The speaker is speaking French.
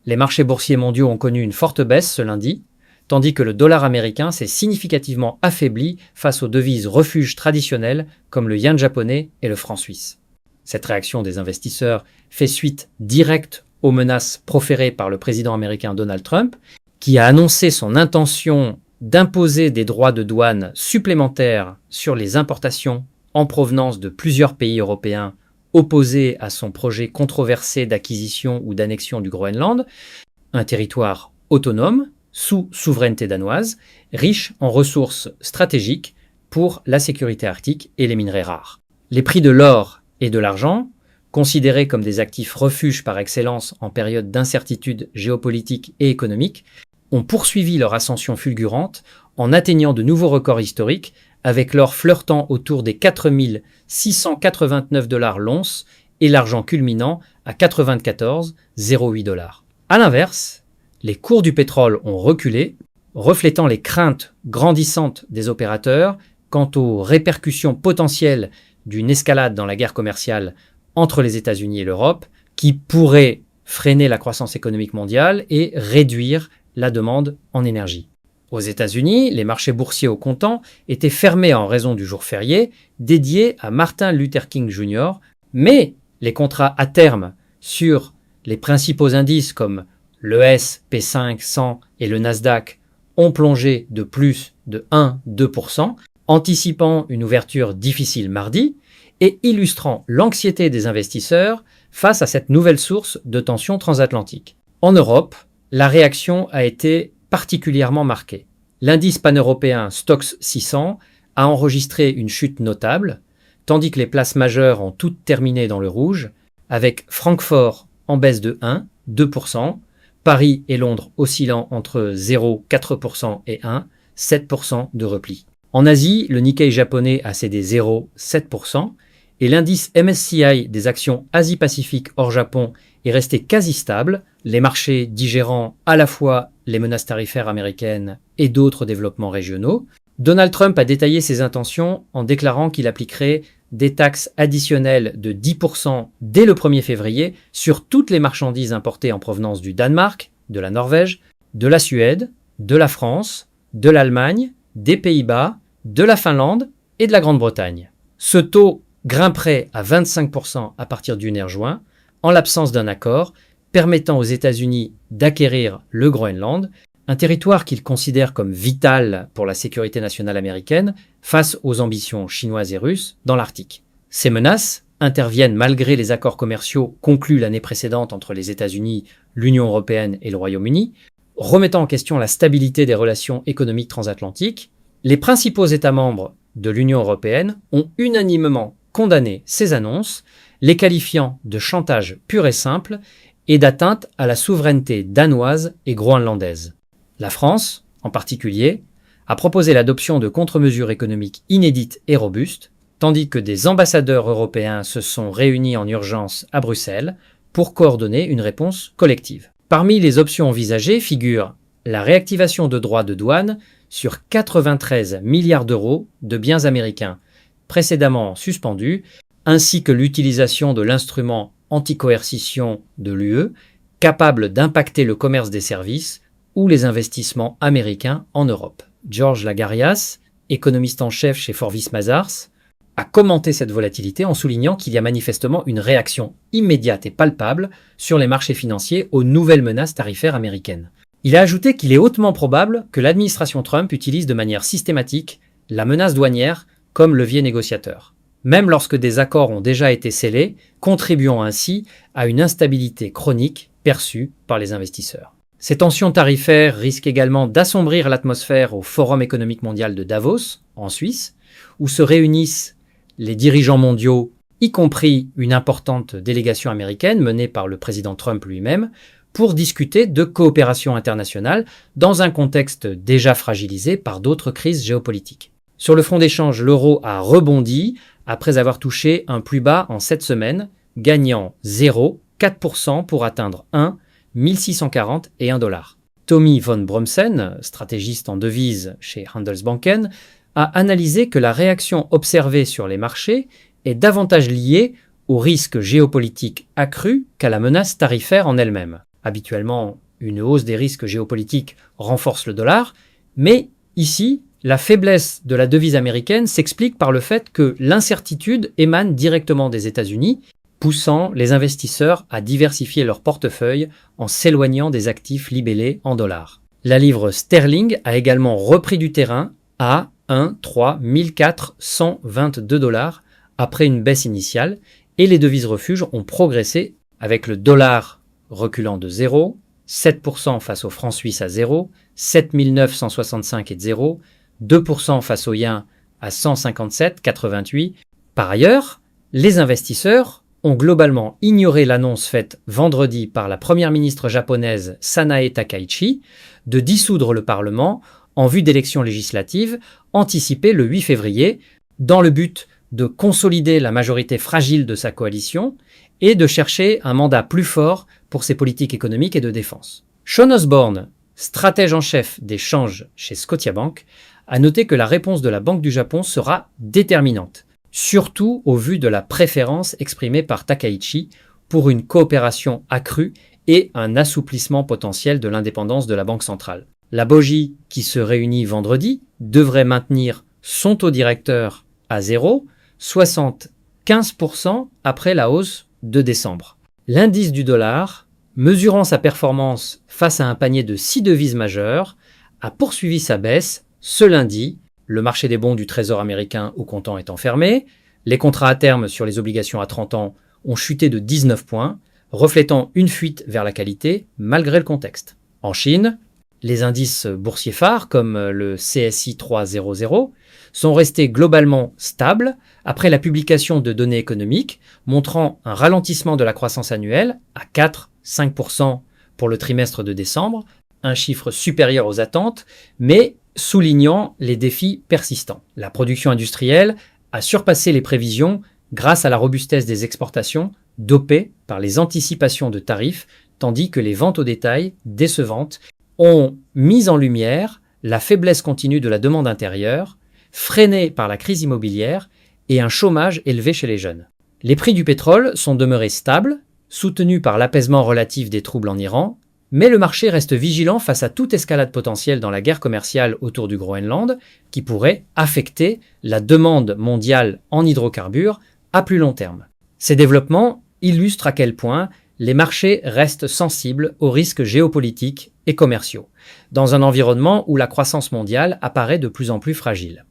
Les marchés boursiers mondiaux ont connu une forte baisse ce lundi, tandis que le dollar américain s'est significativement affaibli face aux devises refuges traditionnelles comme le yen japonais et le franc suisse. Cette réaction des investisseurs fait suite directe aux menaces proférées par le président américain Donald Trump, qui a annoncé son intention d'imposer des droits de douane supplémentaires sur les importations en provenance de plusieurs pays européens opposés à son projet controversé d'acquisition ou d'annexion du Groenland, un territoire autonome, sous souveraineté danoise, riche en ressources stratégiques pour la sécurité arctique et les minerais rares. Les prix de l'or et de l'argent, considérés comme des actifs refuges par excellence en période d'incertitude géopolitique et économique, ont poursuivi leur ascension fulgurante en atteignant de nouveaux records historiques, avec l'or flirtant autour des 4 689 $ l'once et l'argent culminant à 94,08 $. A l'inverse, les cours du pétrole ont reculé, reflétant les craintes grandissantes des opérateurs quant aux répercussions potentielles d'une escalade dans la guerre commerciale entre les États-Unis et l'Europe, qui pourrait freiner la croissance économique mondiale et réduire la demande en énergie. Aux États-Unis, les marchés boursiers au comptant étaient fermés en raison du jour férié dédié à Martin Luther King Jr., mais les contrats à terme sur les principaux indices comme le S&P 500 et le Nasdaq ont plongé de plus de 1-2%, anticipant une ouverture difficile mardi et illustrant l'anxiété des investisseurs face à cette nouvelle source de tension transatlantique. En Europe, la réaction a été particulièrement marquée. L'indice pan-européen Stoxx 600 a enregistré une chute notable, tandis que les places majeures ont toutes terminé dans le rouge, avec Francfort en baisse de 1-2%, Paris et Londres oscillant entre 0,4% et 1,7% de repli. En Asie, le Nikkei japonais a cédé 0,7% et l'indice MSCI des actions Asie-Pacifique hors Japon est resté quasi stable, les marchés digérant à la fois les menaces tarifaires américaines et d'autres développements régionaux. Donald Trump a détaillé ses intentions en déclarant qu'il appliquerait des taxes additionnelles de 10% dès le 1er février sur toutes les marchandises importées en provenance du Danemark, de la Norvège, de la Suède, de la France, de l'Allemagne, des Pays-Bas, de la Finlande et de la Grande-Bretagne. Ce taux grimperait à 25% à partir du 1er juin, en l'absence d'un accord permettant aux États-Unis d'acquérir le Groenland, un territoire qu'ils considèrent comme vital pour la sécurité nationale américaine face aux ambitions chinoises et russes dans l'Arctique. Ces menaces interviennent malgré les accords commerciaux conclus l'année précédente entre les États-Unis, l'Union européenne et le Royaume-Uni, remettant en question la stabilité des relations économiques transatlantiques. Les principaux États membres de l'Union européenne ont unanimement condamné ces annonces, les qualifiant de chantage pur et simple et d'atteinte à la souveraineté danoise et groenlandaise. La France, en particulier, a proposé l'adoption de contre-mesures économiques inédites et robustes, tandis que des ambassadeurs européens se sont réunis en urgence à Bruxelles pour coordonner une réponse collective. Parmi les options envisagées figure la réactivation de droits de douane sur 93 milliards d'euros de biens américains précédemment suspendus, ainsi que l'utilisation de l'instrument anti-coercition de l'UE, capable d'impacter le commerce des services ou les investissements américains en Europe. Georges Lagarias, économiste en chef chez Forvis Mazars, a commenté cette volatilité en soulignant qu'il y a manifestement une réaction immédiate et palpable sur les marchés financiers aux nouvelles menaces tarifaires américaines. Il a ajouté qu'il est hautement probable que l'administration Trump utilise de manière systématique la menace douanière comme levier négociateur, même lorsque des accords ont déjà été scellés, contribuant ainsi à une instabilité chronique perçue par les investisseurs. Ces tensions tarifaires risquent également d'assombrir l'atmosphère au Forum économique mondial de Davos, en Suisse, où se réunissent les dirigeants mondiaux, y compris une importante délégation américaine menée par le président Trump lui-même, pour discuter de coopération internationale dans un contexte déjà fragilisé par d'autres crises géopolitiques. Sur le front d'échange, l'euro a rebondi après avoir touché un plus bas en 7 semaines, gagnant 0,4% pour atteindre 1,1640 et 1 $. Tommy von Bromsen, stratégiste en devises chez Handelsbanken, a analysé que la réaction observée sur les marchés est davantage liée au risque géopolitique accru qu'à la menace tarifaire en elle-même. Habituellement, une hausse des risques géopolitiques renforce le dollar, mais ici, la faiblesse de la devise américaine s'explique par le fait que l'incertitude émane directement des États-Unis, poussant les investisseurs à diversifier leur portefeuille en s'éloignant des actifs libellés en dollars. La livre sterling a également repris du terrain à 1,122 dollars après une baisse initiale, et les devises refuges ont progressé avec le dollar reculant de 0, 7% face au franc suisse à 0, 7965 et de 0, 2% face au yen à 157,88. Par ailleurs, les investisseurs ont globalement ignoré l'annonce faite vendredi par la première ministre japonaise Sanae Takaichi de dissoudre le Parlement en vue d'élections législatives anticipées le 8 février, dans le but de consolider la majorité fragile de sa coalition et de chercher un mandat plus fort pour ses politiques économiques et de défense. Sean Osborne, stratège en chef des changes chez Scotiabank, a noté que la réponse de la Banque du Japon sera déterminante, surtout au vu de la préférence exprimée par Takaichi pour une coopération accrue et un assouplissement potentiel de l'indépendance de la Banque centrale. La BOJ, qui se réunit vendredi, devrait maintenir son taux directeur à 0, 75% après la hausse de décembre. L'indice du dollar, mesurant sa performance face à un panier de 6 devises majeures, a poursuivi sa baisse ce lundi, le marché des bons du Trésor américain au comptant étant fermé, les contrats à terme sur les obligations à 30 ans ont chuté de 19 points, reflétant une fuite vers la qualité malgré le contexte. En Chine, les indices boursiers phares comme le CSI 300 sont restés globalement stables après la publication de données économiques montrant un ralentissement de la croissance annuelle à 4-5% pour le trimestre de décembre, un chiffre supérieur aux attentes, mais soulignant les défis persistants. La production industrielle a surpassé les prévisions grâce à la robustesse des exportations dopées par les anticipations de tarifs, tandis que les ventes au détail, décevantes, ont mis en lumière la faiblesse continue de la demande intérieure, freinée par la crise immobilière et un chômage élevé chez les jeunes. Les prix du pétrole sont demeurés stables, soutenus par l'apaisement relatif des troubles en Iran, mais le marché reste vigilant face à toute escalade potentielle dans la guerre commerciale autour du Groenland qui pourrait affecter la demande mondiale en hydrocarbures à plus long terme. Ces développements illustrent à quel point les marchés restent sensibles aux risques géopolitiques et commerciaux, dans un environnement où la croissance mondiale apparaît de plus en plus fragile.